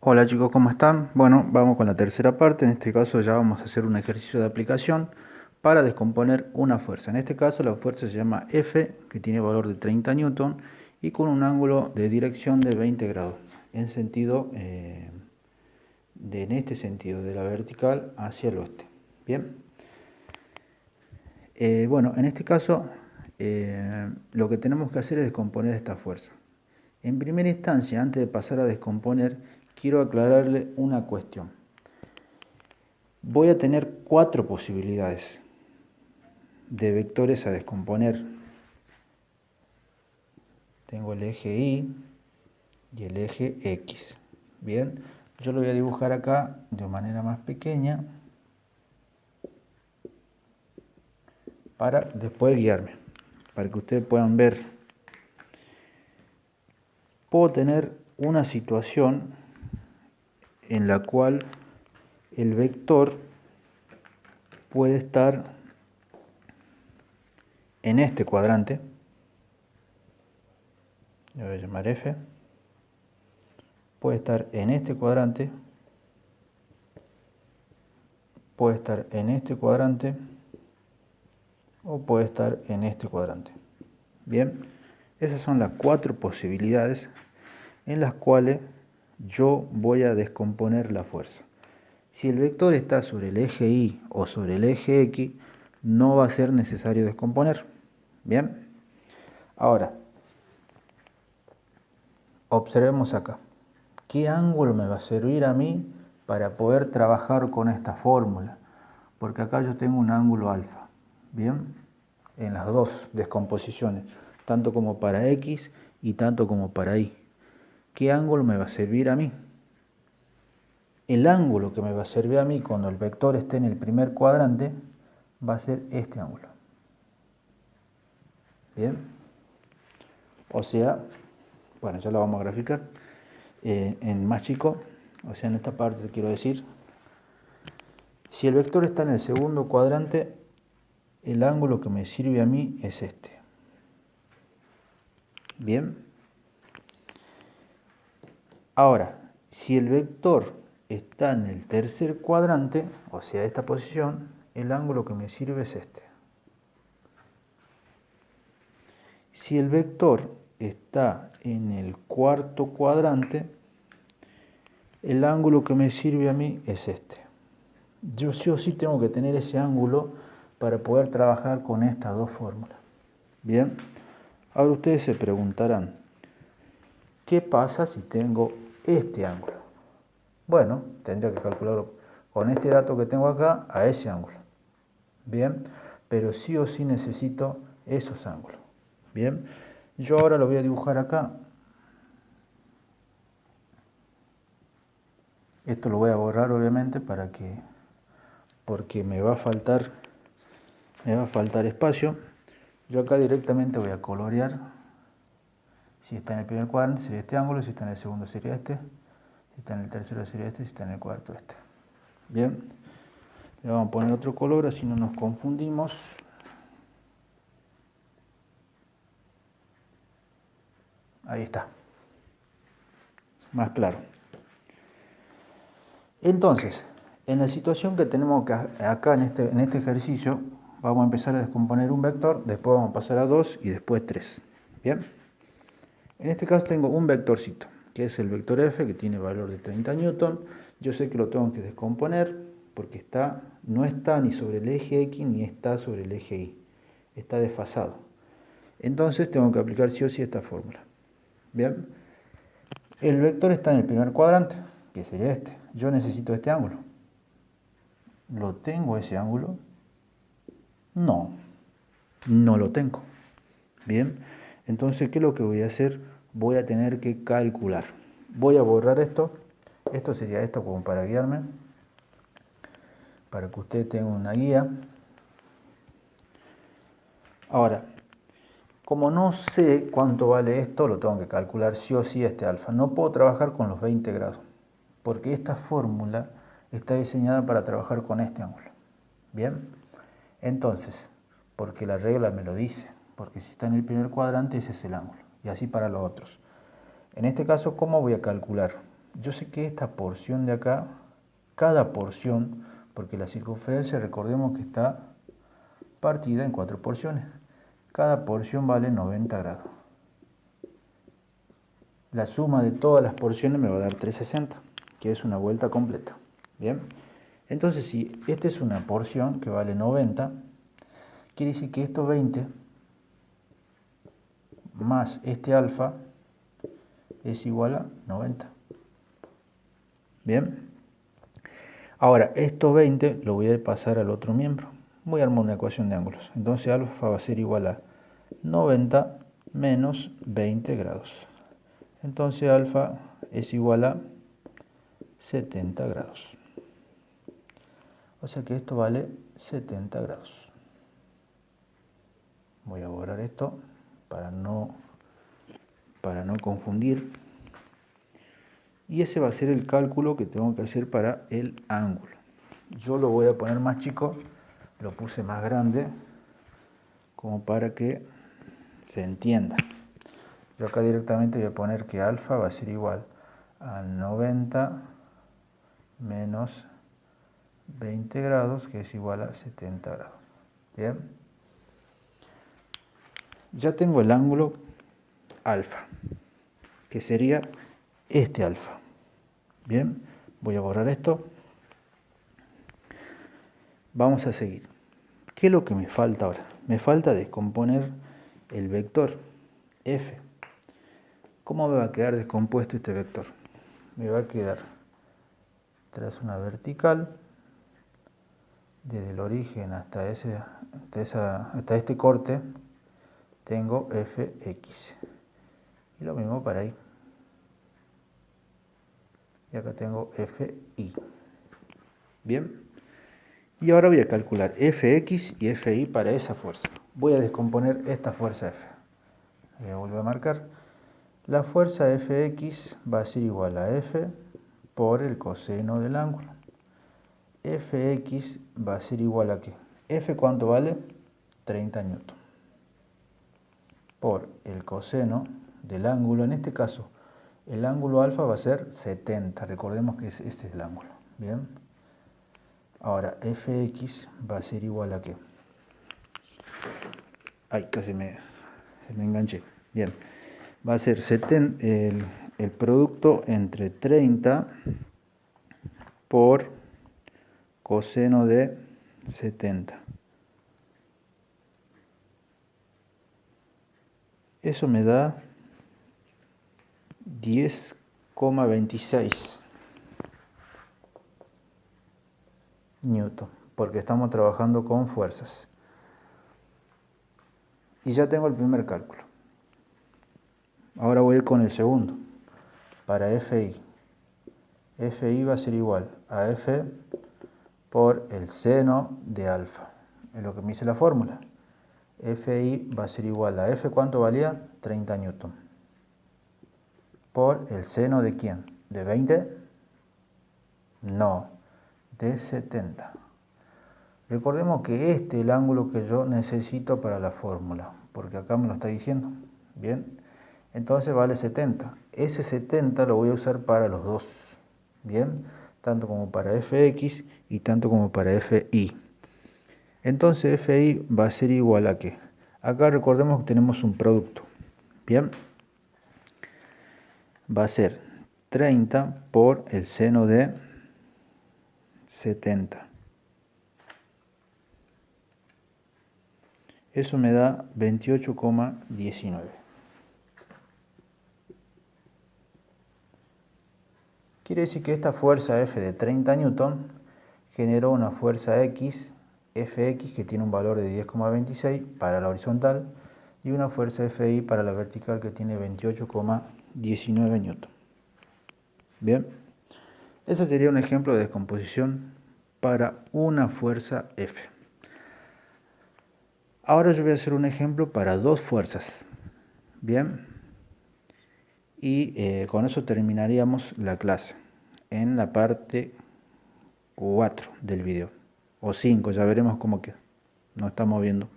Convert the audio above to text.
Hola chicos, ¿cómo están? Bueno, vamos con la tercera parte. En este caso ya vamos a hacer un ejercicio de aplicación para descomponer una fuerza. En este caso la fuerza se llama F, que tiene valor de 30 newton y con un ángulo de dirección de 20 grados, en sentido, en este sentido, de la vertical hacia el oeste. Bien. Bueno, en este caso lo que tenemos que hacer es descomponer esta fuerza. En primera instancia, antes de pasar a descomponer, quiero aclararle una cuestión. Voy a tener 4 posibilidades de vectores a descomponer. Tengo el eje Y y el eje X. Bien, yo lo voy a dibujar acá de manera más pequeña para después guiarme, para que ustedes puedan ver. Puedo tener una situación en la cual el vector puede estar en este cuadrante, lo voy a llamar F, puede estar en este cuadrante, puede estar en este cuadrante o puede estar en este cuadrante. Bien, esas son las 4 posibilidades en las cuales yo voy a descomponer la fuerza. Si el vector está sobre el eje Y o sobre el eje X, no va a ser necesario descomponer. Bien, ahora, observemos acá. ¿Qué ángulo me va a servir a mí para poder trabajar con esta fórmula? Porque acá yo tengo un ángulo alfa. Bien, en las dos descomposiciones, tanto como para X y tanto como para Y. ¿Qué ángulo me va a servir a mí? El ángulo que me va a servir a mí cuando el vector esté en el primer cuadrante va a ser este ángulo. Bien, o sea, bueno, ya lo vamos a graficar en más chico, o sea, en esta parte quiero decir, si el vector está en el segundo cuadrante, el ángulo que me sirve a mí es este. Bien, ahora, si el vector está en el tercer cuadrante, o sea, esta posición, el ángulo que me sirve es este. Si el vector está en el cuarto cuadrante, el ángulo que me sirve a mí es este. Yo sí o sí tengo que tener ese ángulo para poder trabajar con estas dos fórmulas. Bien, ahora ustedes se preguntarán, ¿qué pasa si tengo este ángulo? Bueno, tendría que calcularlo con este dato que tengo acá a ese ángulo. Bien, pero sí o sí necesito esos ángulos. Bien, yo ahora lo voy a dibujar acá. Esto lo voy a borrar obviamente porque me va a faltar espacio. Yo acá directamente voy a colorear. Si está en el primer cuadrante sería este ángulo, si está en el segundo sería este, si está en el tercero sería este, si está en el cuarto este. Bien, le vamos a poner otro color así no nos confundimos. Ahí está, más claro. Entonces, en la situación que tenemos acá en este ejercicio, vamos a empezar a descomponer un vector, después vamos a pasar a 2 y después 3. Bien, en este caso tengo un vectorcito, que es el vector F, que tiene valor de 30 newton. Yo sé que lo tengo que descomponer porque no está ni sobre el eje X ni está sobre el eje Y. Está desfasado. Entonces tengo que aplicar sí o sí esta fórmula. Bien, el vector está en el primer cuadrante, que sería este. Yo necesito este ángulo. ¿Lo tengo ese ángulo? No, no lo tengo. Bien, entonces, ¿qué es lo que voy a hacer? Voy a tener que calcular. Voy a borrar esto. Esto sería esto como para guiarme, para que usted tenga una guía. Ahora, como no sé cuánto vale esto, lo tengo que calcular sí o sí este alfa. No puedo trabajar con los 20 grados, porque esta fórmula está diseñada para trabajar con este ángulo. Bien, entonces, porque la regla me lo dice, porque si está en el primer cuadrante ese es el ángulo, y así para los otros. En este caso, ¿cómo voy a calcular? yo sé que esta porción de acá, cada porción, porque la circunferencia recordemos que está partida en 4 porciones, cada porción vale 90 grados. La suma de todas las porciones me va a dar 360, que es una vuelta completa. Bien, entonces si esta es una porción que vale 90, quiere decir que estos 20 más este alfa es igual a 90. Bien, ahora estos 20 lo voy a pasar al otro miembro. Voy a armar una ecuación de ángulos. Entonces alfa va a ser igual a 90 menos 20 grados. Entonces alfa es igual a 70 grados. O sea que esto vale 70 grados. Voy a borrar esto para no confundir. Y ese va a ser el cálculo que tengo que hacer para el ángulo. Yo lo voy a poner más chico, lo puse más grande, como para que se entienda. Yo acá directamente voy a poner que alfa va a ser igual a 90 menos 20 grados, que es igual a 70 grados. Bien. Ya tengo el ángulo alfa, que sería este alfa. Bien, voy a borrar esto. Vamos a seguir. ¿Qué es lo que me falta ahora? Me falta descomponer el vector f. ¿Cómo me va a quedar descompuesto este vector? Me va a quedar tras una vertical, desde el origen hasta este corte, tengo fx. Y lo mismo para ahí. Y acá tengo fi. Bien. Y ahora voy a calcular fx y fi para esa fuerza. Voy a descomponer esta fuerza f. Voy a volver a marcar. La fuerza fx va a ser igual a f por el coseno del ángulo. Fx va a ser igual a ¿qué? F, ¿cuánto vale? 30 newton. Por el coseno del ángulo, en este caso, el ángulo alfa va a ser 70. Recordemos que ese es el ángulo. Bien. Ahora, fx va a ser igual a ¿qué? Ay, casi se me enganché. Bien. Va a ser el producto entre 30 por coseno de 70. Eso me da 10,26 newton, porque estamos trabajando con fuerzas. Y ya tengo el primer cálculo. Ahora voy a ir con el segundo. Para FI. FI va a ser igual a F por el seno de alfa. Es lo que me dice la fórmula. FI va a ser igual a F, ¿cuánto valía? 30 newton. Por el seno de ¿quién? ¿De 20? No, de 70. Recordemos que este es el ángulo que yo necesito para la fórmula, porque acá me lo está diciendo. Bien, entonces vale 70. Ese 70 lo voy a usar para los dos. Bien, tanto como para fx y tanto como para fi. Entonces fi va a ser igual a ¿qué? Acá recordemos que tenemos un producto. Bien, va a ser 30 por el seno de 70. Eso me da 28,19. Quiere decir que esta fuerza F de 30 newton generó una fuerza X, Fx, que tiene un valor de 10,26 para la horizontal, y una fuerza Fi para la vertical que tiene 28,19 newton. Bien, ese sería un ejemplo de descomposición para una fuerza F. Ahora yo voy a hacer un ejemplo para dos fuerzas. Bien, y con eso terminaríamos la clase en la parte 4 del video, o 5, ya veremos cómo queda. Nos estamos viendo.